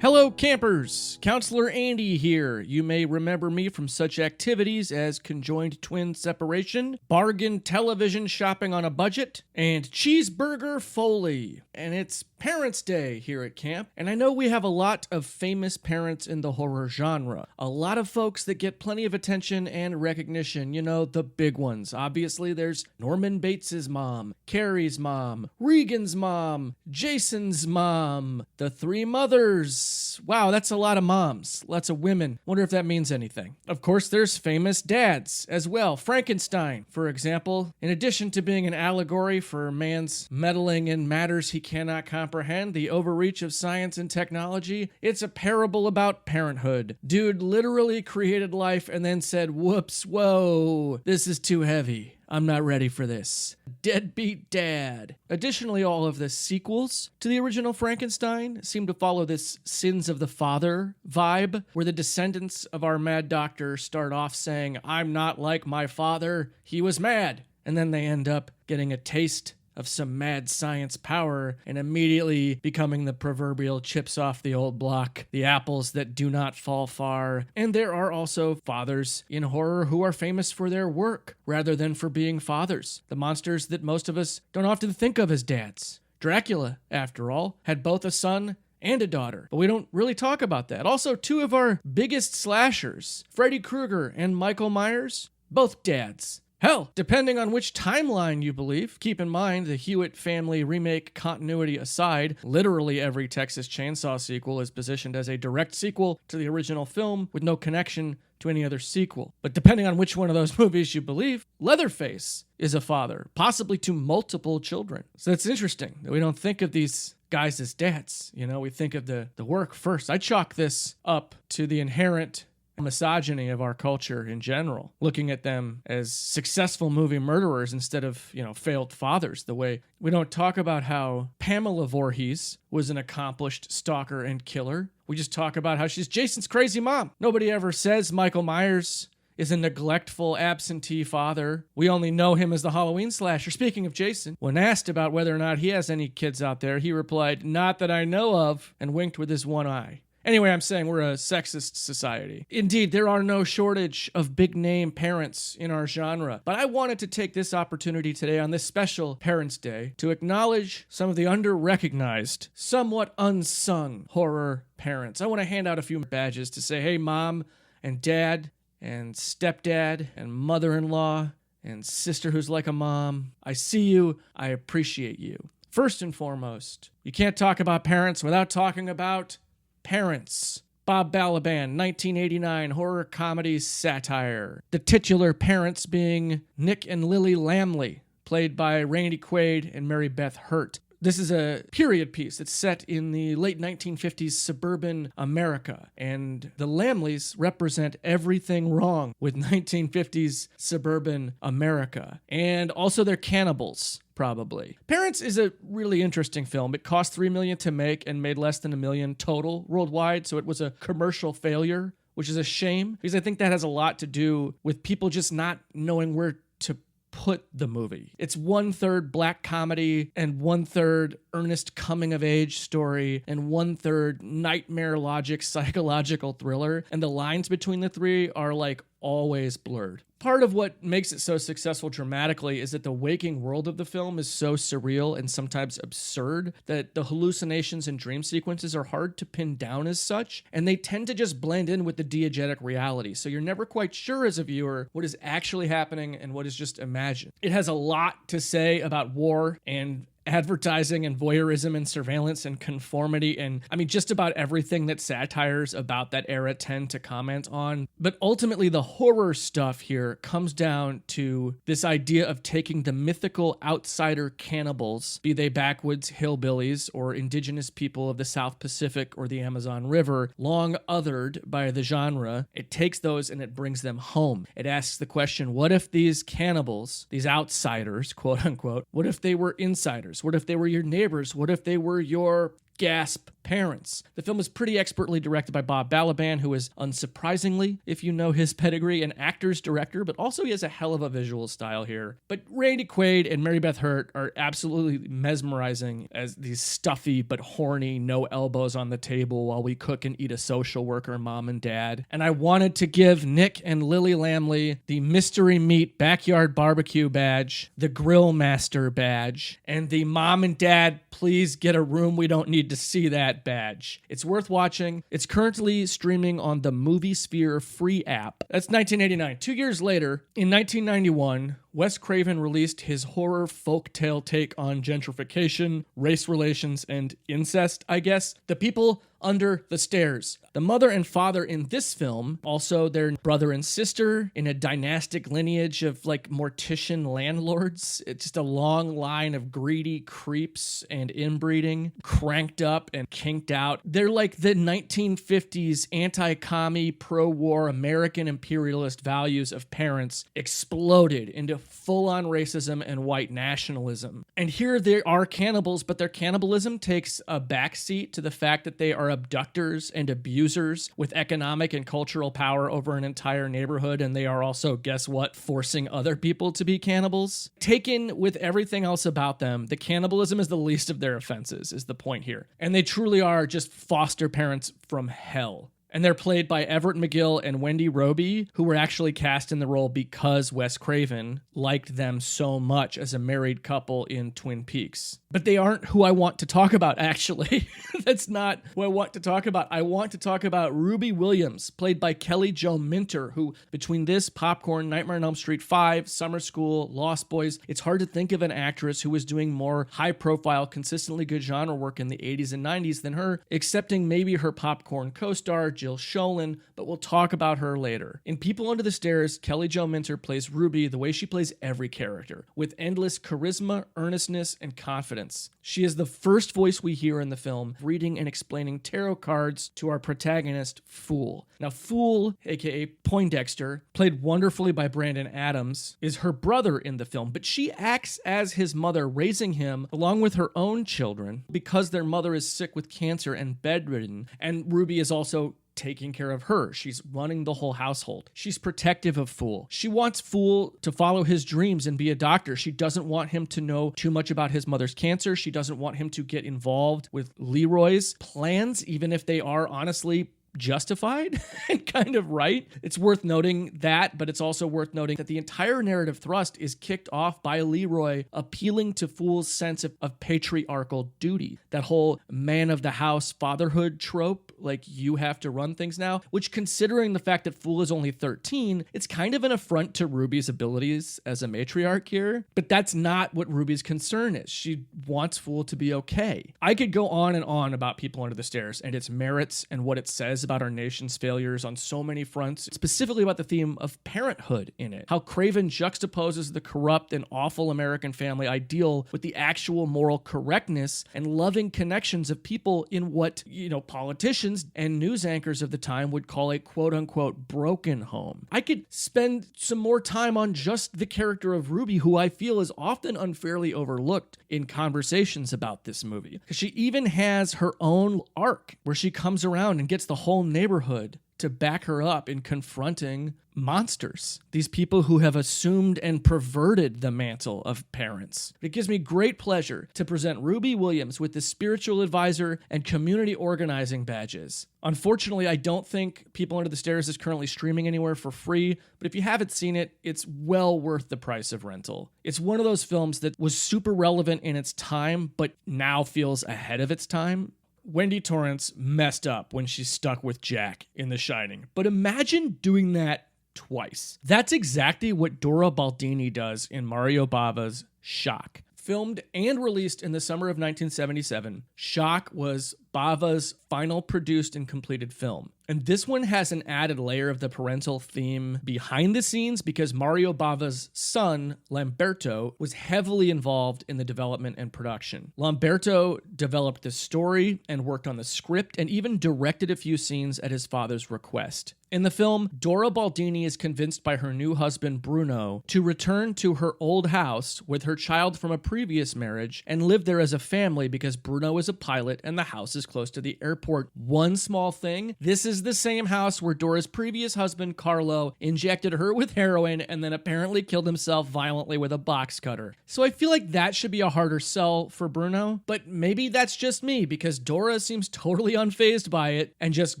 Hello campers, Counselor Andy here. You may remember me from such activities as conjoined twin separation, bargain television shopping on a budget, and cheeseburger Foley. And it's Parents' Day here at camp, and I know we have a lot of famous parents in the horror genre. A lot of folks that get plenty of attention and recognition, you know, the big ones. Obviously, there's Norman Bates' mom, Carrie's mom, Regan's mom, Jason's mom, the three mothers. Wow, that's a lot of moms, lots of women. Wonder if that means anything. Of course, there's famous dads as well. Frankenstein, for example, in addition to being an allegory for man's meddling in matters he cannot comprehend, the overreach of science and technology, it's a parable about parenthood. Dude literally created life and then said, whoops, whoa, this is too heavy. I'm not ready for this. Deadbeat dad. Additionally, all of the sequels to the original Frankenstein seem to follow this sins of the father vibe, where the descendants of our mad doctor start off saying, I'm not like my father, he was mad. And then they end up getting a taste of some mad science power and immediately becoming the proverbial chips off the old block, the apples that do not fall far. And there are also fathers in horror who are famous for their work rather than for being fathers. The monsters that most of us don't often think of as dads. Dracula, after all, had both a son and a daughter, but we don't really talk about that. Also, two of our biggest slashers, Freddy Krueger and Michael Myers, both dads. Hell, depending on which timeline you believe, keep in mind the Hewitt family remake continuity aside, literally every Texas Chainsaw sequel is positioned as a direct sequel to the original film with no connection to any other sequel. But depending on which one of those movies you believe, Leatherface is a father, possibly to multiple children. So it's interesting that we don't think of these guys as dads. You know, we think of the work first. I chalk this up to the inherent misogyny of our culture in general, looking at them as successful movie murderers instead of, you know, failed fathers. The way we don't talk about how Pamela Voorhees was an accomplished stalker and killer. We just talk about how she's Jason's crazy mom. Nobody ever says Michael Myers is a neglectful, absentee father. We only know him as the Halloween slasher. Speaking of Jason, when asked about whether or not he has any kids out there, he replied, "Not that I know of," and winked with his one eye. Anyway, I'm saying we're a sexist society. Indeed, there are no shortage of big-name parents in our genre, but I wanted to take this opportunity today on this special Parents' Day to acknowledge some of the under-recognized, somewhat unsung horror parents. I want to hand out a few badges to say, hey, mom and dad and stepdad and mother-in-law and sister who's like a mom, I see you, I appreciate you. First and foremost, you can't talk about parents without talking about Parents. Bob Balaban, 1989 horror comedy satire. The titular parents being Nick and Lily Lamley, played by Randy Quaid and Mary Beth Hurt. This is a period piece that's set in the late 1950s suburban America, and the Lamleys represent everything wrong with 1950s suburban America. And also they're cannibals, probably. Parents is a really interesting film. It cost $3 million to make and made less than $1 million total worldwide, so it was a commercial failure, which is a shame, because I think that has a lot to do with people just not knowing where to put the movie. It's 1/3 black comedy and 1/3 earnest coming-of-age story and 1/3 nightmare logic psychological thriller, and the lines between the three are like always blurred. Part of what makes it so successful dramatically is that the waking world of the film is so surreal and sometimes absurd that the hallucinations and dream sequences are hard to pin down as such, and they tend to just blend in with the diegetic reality, so you're never quite sure as a viewer what is actually happening and what is just imagined. It has a lot to say about war and advertising and voyeurism and surveillance and conformity and, I mean, just about everything that satires about that era tend to comment on. But ultimately, the horror stuff here comes down to this idea of taking the mythical outsider cannibals, be they backwoods hillbillies or indigenous people of the South Pacific or the Amazon River, long othered by the genre. It takes those and it brings them home. It asks the question, what if these cannibals, these outsiders, quote unquote, what if they were insiders? What if they were your neighbors? What if they were your gasp parents? The film is pretty expertly directed by Bob Balaban, who is, unsurprisingly, if you know his pedigree, an actor's director, but also he has a hell of a visual style here. But Randy Quaid and Mary Beth Hurt are absolutely mesmerizing as these stuffy but horny, no elbows on the table while we cook and eat a social worker mom and dad. And I wanted to give Nick and Lily Lamley the Mystery Meat Backyard Barbecue badge, the Grill Master badge, and the Mom and Dad, please get a room, we don't need to see that badge. It's worth watching. It's currently streaming on the Movie Sphere free app. That's 1989. 2 years later, in 1991, Wes Craven released his horror folktale take on gentrification, race relations, and incest, I guess. The People Under the Stairs. The mother and father in this film, also their brother and sister in a dynastic lineage of like mortician landlords. It's just a long line of greedy creeps and inbreeding, cranked up and kinked out. They're like the 1950s anti-commie, pro-war American imperialist values of parents exploded into full-on racism and white nationalism. And here they are cannibals, but their cannibalism takes a backseat to the fact that they are abductors and abusers with economic and cultural power over an entire neighborhood, and they are also, guess what, forcing other people to be cannibals. Taken with everything else about them, the cannibalism is the least of their offenses, is the point here. And they truly are just foster parents from hell. And they're played by Everett McGill and Wendy Roby, who were actually cast in the role because Wes Craven liked them so much as a married couple in Twin Peaks. But they aren't who I want to talk about, actually. That's not who I want to talk about. I want to talk about Ruby Williams, played by Kelly Jo Minter, who, between this, Popcorn, Nightmare on Elm Street 5, Summer School, Lost Boys, it's hard to think of an actress who was doing more high-profile, consistently good genre work in the 80s and 90s than her, excepting maybe her Popcorn co-star, Jill Sholin, but we'll talk about her later. In People Under the Stairs, Kelly Jo Minter plays Ruby the way she plays every character, with endless charisma, earnestness, and confidence. She is the first voice we hear in the film, reading and explaining tarot cards to our protagonist, Fool. Now, Fool, aka Poindexter, played wonderfully by Brandon Adams, is her brother in the film, but she acts as his mother, raising him along with her own children because their mother is sick with cancer and bedridden, and Ruby is also taking care of her. She's running the whole household. She's protective of Fool. She wants Fool to follow his dreams and be a doctor. She doesn't want him to know too much about his mother's cancer. She doesn't want him to get involved with Leroy's plans, even if they are honestly justified and kind of right. It's worth noting that, but it's also worth noting that the entire narrative thrust is kicked off by Leroy appealing to Fool's sense of patriarchal duty. That whole man of the house fatherhood trope, like you have to run things now, which considering the fact that Fool is only 13, it's kind of an affront to Ruby's abilities as a matriarch here. But that's not what Ruby's concern is. She wants Fool to be okay. I could go on and on about People Under the Stairs and its merits and what it says about our nation's failures on so many fronts, specifically about the theme of parenthood in it. How Craven juxtaposes the corrupt and awful American family ideal with the actual moral correctness and loving connections of people in what, politicians and news anchors of the time would call a quote-unquote broken home. I could spend some more time on just the character of Ruby, who I feel is often unfairly overlooked in conversations about this movie. Because she even has her own arc where she comes around and gets the whole neighborhood to back her up in confronting monsters, these people who have assumed and perverted the mantle of parents. It gives me great pleasure to present Ruby Williams with the Spiritual Advisor and Community Organizing badges. Unfortunately, I don't think People Under the Stairs is currently streaming anywhere for free, but if you haven't seen it, it's well worth the price of rental. It's one of those films that was super relevant in its time, but now feels ahead of its time. Wendy Torrance messed up when she stuck with Jack in The Shining, but imagine doing that twice. That's exactly what Dora Baldini does in Mario Bava's Shock. Filmed and released in the summer of 1977, Shock was Bava's final produced and completed film. And this one has an added layer of the parental theme behind the scenes because Mario Bava's son, Lamberto, was heavily involved in the development and production. Lamberto developed the story and worked on the script and even directed a few scenes at his father's request. In the film, Dora Baldini is convinced by her new husband, Bruno, to return to her old house with her child from a previous marriage and live there as a family because Bruno is a pilot and the house is close to the airport. One small thing, this is the same house where Dora's previous husband, Carlo, injected her with heroin and then apparently killed himself violently with a box cutter. So I feel like that should be a harder sell for Bruno, but maybe that's just me because Dora seems totally unfazed by it and just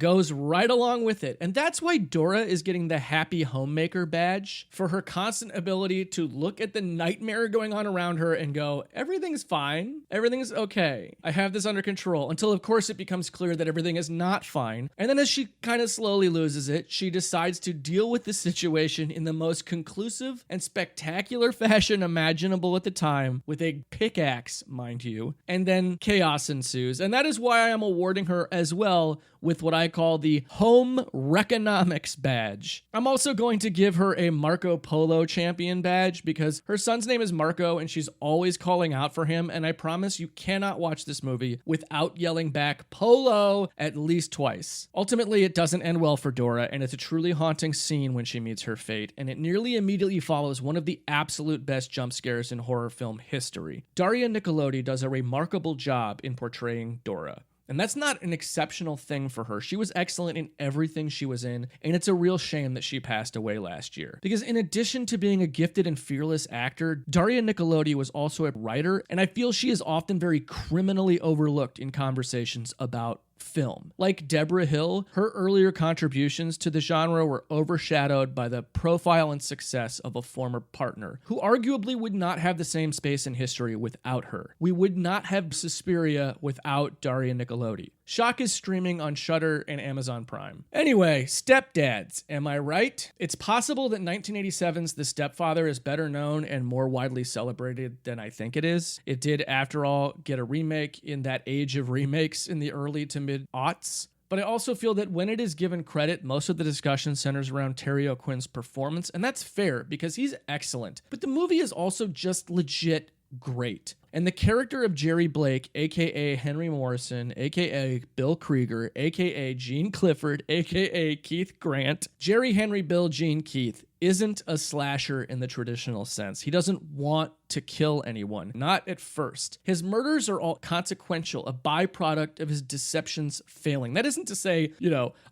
goes right along with it. And that's why Dora is getting the Happy Homemaker badge for her constant ability to look at the nightmare going on around her and go, everything's fine, everything's okay, I have this under control, until of course it becomes clear that everything is not fine. And then as she kind of slowly loses it, she decides to deal with the situation in the most conclusive and spectacular fashion imaginable at the time, with a pickaxe, mind you, and then chaos ensues. And that is why I am awarding her as well with what I call the Home Reconomics badge. I'm also going to give her a Marco Polo champion badge because her son's name is Marco and she's always calling out for him, and I promise you cannot watch this movie without yelling back Polo at least twice. Ultimately, it doesn't end well for Dora, and it's a truly haunting scene when she meets her fate, and it nearly immediately follows one of the absolute best jump scares in horror film history. Daria Nicolodi does a remarkable job in portraying Dora. And that's not an exceptional thing for her. She was excellent in everything she was in, and it's a real shame that she passed away last year. Because in addition to being a gifted and fearless actor, Daria Nicolodi was also a writer, and I feel she is often very criminally overlooked in conversations about film. Like Deborah Hill, her earlier contributions to the genre were overshadowed by the profile and success of a former partner, who arguably would not have the same space in history without her. We would not have Suspiria without Daria Nicolodi. Shock is streaming on Shudder and Amazon Prime. Anyway, stepdads, am I right? It's possible that 1987's The Stepfather is better known and more widely celebrated than I think it is. It did, after all, get a remake in that age of remakes in the early to mid-aughts. But I also feel that when it is given credit, most of the discussion centers around Terry O'Quinn's performance, and that's fair because he's excellent. But the movie is also just legit great. And the character of Jerry Blake, aka Henry Morrison, aka Bill Krieger, aka Gene Clifford, aka Keith Grant, Jerry, Henry, Bill, Gene, Keith, isn't a slasher in the traditional sense. He doesn't want to kill anyone. Not at first. His murders are all consequential, a byproduct of his deceptions failing. That isn't to say,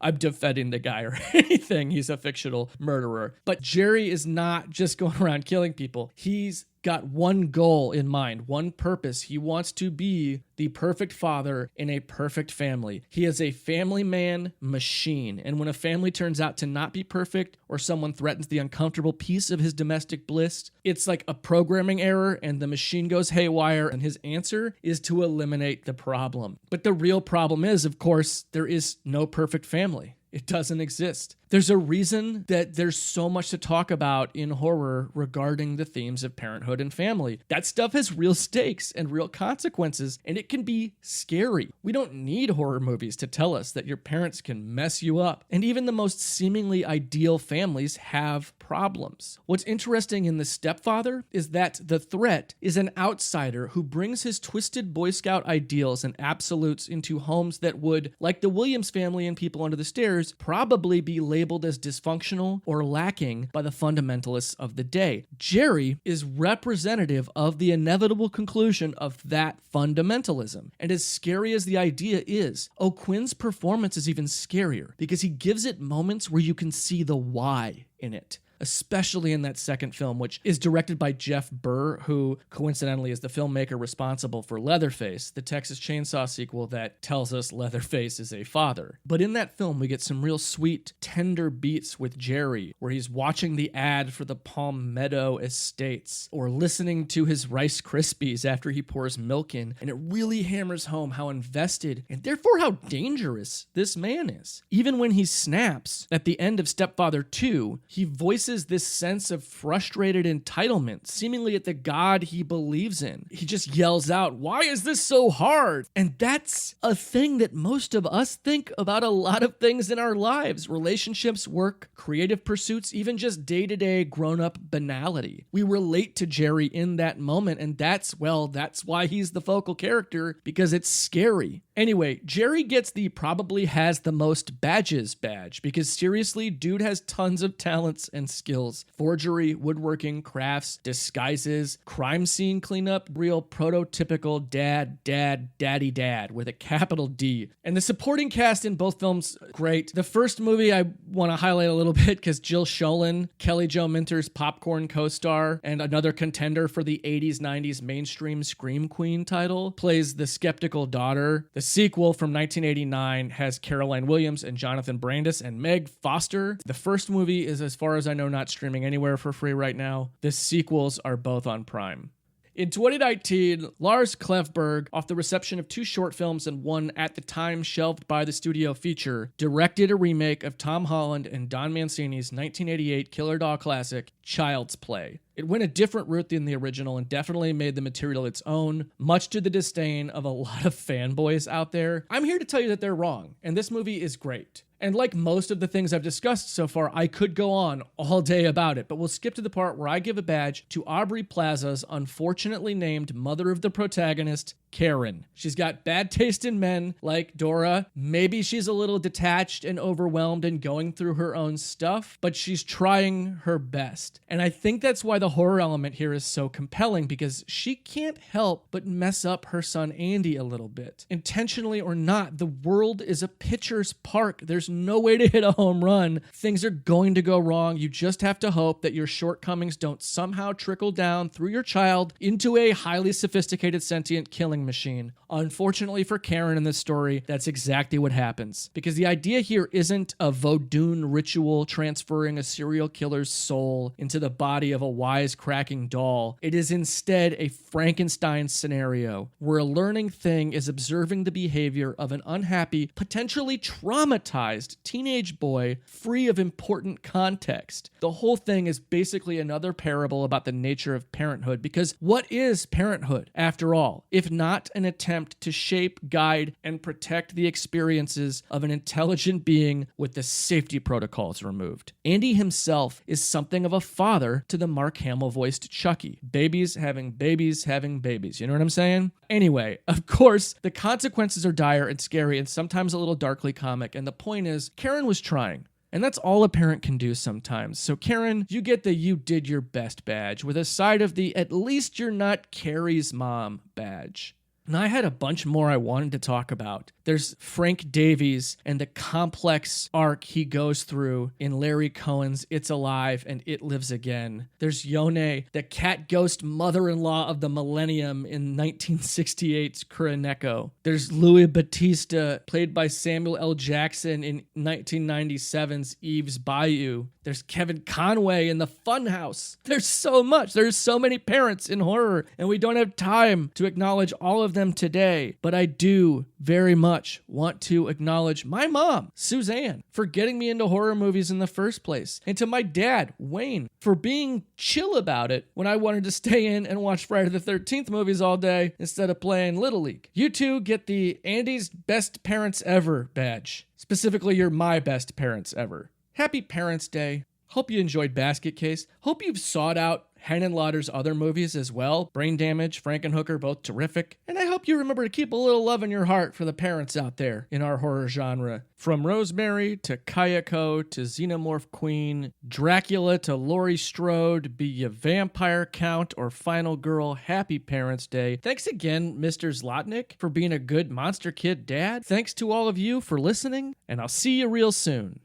I'm defending the guy or anything. He's a fictional murderer. But Jerry is not just going around killing people. He's got one goal in mind, one purpose. He wants to be the perfect father in a perfect family. He is a family man machine. And when a family turns out to not be perfect, or someone threatens the uncomfortable peace of his domestic bliss, it's like a programming error and the machine goes haywire, and his answer is to eliminate the problem. But the real problem is, of course, there is no perfect family. It doesn't exist. There's a reason that there's so much to talk about in horror regarding the themes of parenthood and family. That stuff has real stakes and real consequences, and it can be scary. We don't need horror movies to tell us that your parents can mess you up. And even the most seemingly ideal families have problems. What's interesting in The Stepfather is that the threat is an outsider who brings his twisted Boy Scout ideals and absolutes into homes that would, like the Williams family and People Under the Stairs, probably be labeled as dysfunctional or lacking by the fundamentalists of the day. Jerry is representative of the inevitable conclusion of that fundamentalism. And as scary as the idea is, O'Quinn's performance is even scarier because he gives it moments where you can see the why in it. Especially in that second film, which is directed by Jeff Burr, who coincidentally is the filmmaker responsible for Leatherface, the Texas Chainsaw sequel that tells us Leatherface is a father. But in that film, we get some real sweet, tender beats with Jerry, where he's watching the ad for the Palmetto Estates, or listening to his Rice Krispies after he pours milk in, and it really hammers home how invested, and therefore how dangerous, this man is. Even when he snaps, at the end of Stepfather 2, he voices this sense of frustrated entitlement, seemingly at the God he believes in. He just yells out, "Why is this so hard?" And that's a thing that most of us think about a lot of things in our lives. Relationships, work, creative pursuits, even just day-to-day grown-up banality. We relate to Jerry in that moment, and that's why he's the focal character, because it's scary. Anyway, Jerry gets the probably has the most badges badge, because seriously, dude has tons of talents and skills. Forgery, woodworking, crafts, disguises, crime scene cleanup, real prototypical daddy with a capital D. And the supporting cast in both films, great. The first movie I want to highlight a little bit because Jill Sholin, Kelly Jo Minter's popcorn co-star and another contender for the 80s, 90s mainstream Scream Queen title, plays the skeptical daughter. The sequel from 1989 has Caroline Williams and Jonathan Brandis and Meg Foster. The first movie is, as far as I know, not streaming anywhere for free right now. The sequels are both on Prime. In 2019, Lars Klevberg, off the reception of 2 short films and one at the time shelved by the studio feature, directed a remake of Tom Holland and Don Mancini's 1988 killer doll classic, Child's Play. It went a different route than the original and definitely made the material its own, much to the disdain of a lot of fanboys out there. I'm here to tell you that they're wrong, and this movie is great. And like most of the things I've discussed so far, I could go on all day about it, but we'll skip to the part where I give a badge to Aubrey Plaza's unfortunately named mother of the protagonist, Karen. She's got bad taste in men, like Dora. Maybe she's a little detached and overwhelmed and going through her own stuff, but she's trying her best. And I think that's why the horror element here is so compelling, because she can't help but mess up her son Andy a little bit. Intentionally or not, the world is a pitcher's park. There's no way to hit a home run. Things are going to go wrong. You just have to hope that your shortcomings don't somehow trickle down through your child into a highly sophisticated sentient killing machine. Unfortunately for Karen in this story, that's exactly what happens. Because the idea here isn't a Vodun ritual transferring a serial killer's soul into the body of a wisecracking doll. It is instead a Frankenstein scenario where a learning thing is observing the behavior of an unhappy, potentially traumatized teenage boy free of important context. The whole thing is basically another parable about the nature of parenthood, because what is parenthood, after all, if not an attempt to shape, guide, and protect the experiences of an intelligent being with the safety protocols removed? Andy himself is something of a father to the Mark Hamill-voiced Chucky. Babies having babies having babies. You know what I'm saying? Anyway, of course, the consequences are dire and scary and sometimes a little darkly comic, and the point is, Karen was trying. And that's all a parent can do sometimes. So Karen, you get the you did your best badge with a side of the at least you're not Carrie's mom badge. And I had a bunch more I wanted to talk about. There's Frank Davies and the complex arc he goes through in Larry Cohen's It's Alive and It Lives Again. There's Yone, the cat ghost mother-in-law of the millennium in 1968's Kuroneko. There's Louis Bautista, played by Samuel L. Jackson in 1997's Eve's Bayou. There's Kevin Conway in The Funhouse. There's so much. There's so many parents in horror, and we don't have time to acknowledge all of them today. But I do very much want to acknowledge my mom, Suzanne, for getting me into horror movies in the first place. And to my dad, Wayne, for being chill about it when I wanted to stay in and watch Friday the 13th movies all day instead of playing Little League. You two get the Andy's Best Parents Ever badge. Specifically, you're my best parents ever. Happy Parents' Day. Hope you enjoyed Basket Case. Hope you've sought out Henenlotter's other movies as well. Brain Damage, Frankenhooker, both terrific. And I hope you remember to keep a little love in your heart for the parents out there in our horror genre. From Rosemary to Kayako to Xenomorph Queen, Dracula to Laurie Strode, be you Vampire Count or Final Girl, happy Parents' Day. Thanks again, Mr. Zlotnick, for being a good Monster Kid dad. Thanks to all of you for listening, and I'll see you real soon.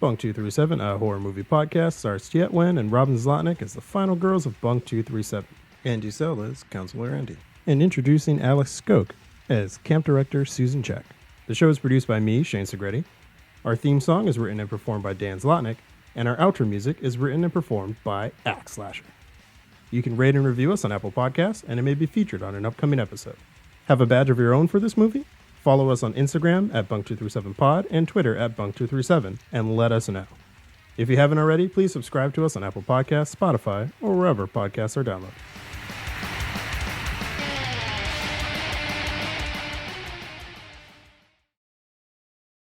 Bunk 237, a horror movie podcast, stars Tiet Nguyen and Robin Zlotnick as the final girls of Bunk 237. Angie Sell as Counselor Andy. And introducing Alex Skoke as Camp Director Susan Check. The show is produced by me, Shane Segretti. Our theme song is written and performed by Dan Zlotnick, and our outro music is written and performed by Axe Slasher. You can rate and review us on Apple Podcasts, and it may be featured on an upcoming episode. Have a badge of your own for this movie? Follow us on Instagram at Bunk237Pod and Twitter at Bunk237 and let us know. If you haven't already, please subscribe to us on Apple Podcasts, Spotify, or wherever podcasts are downloaded.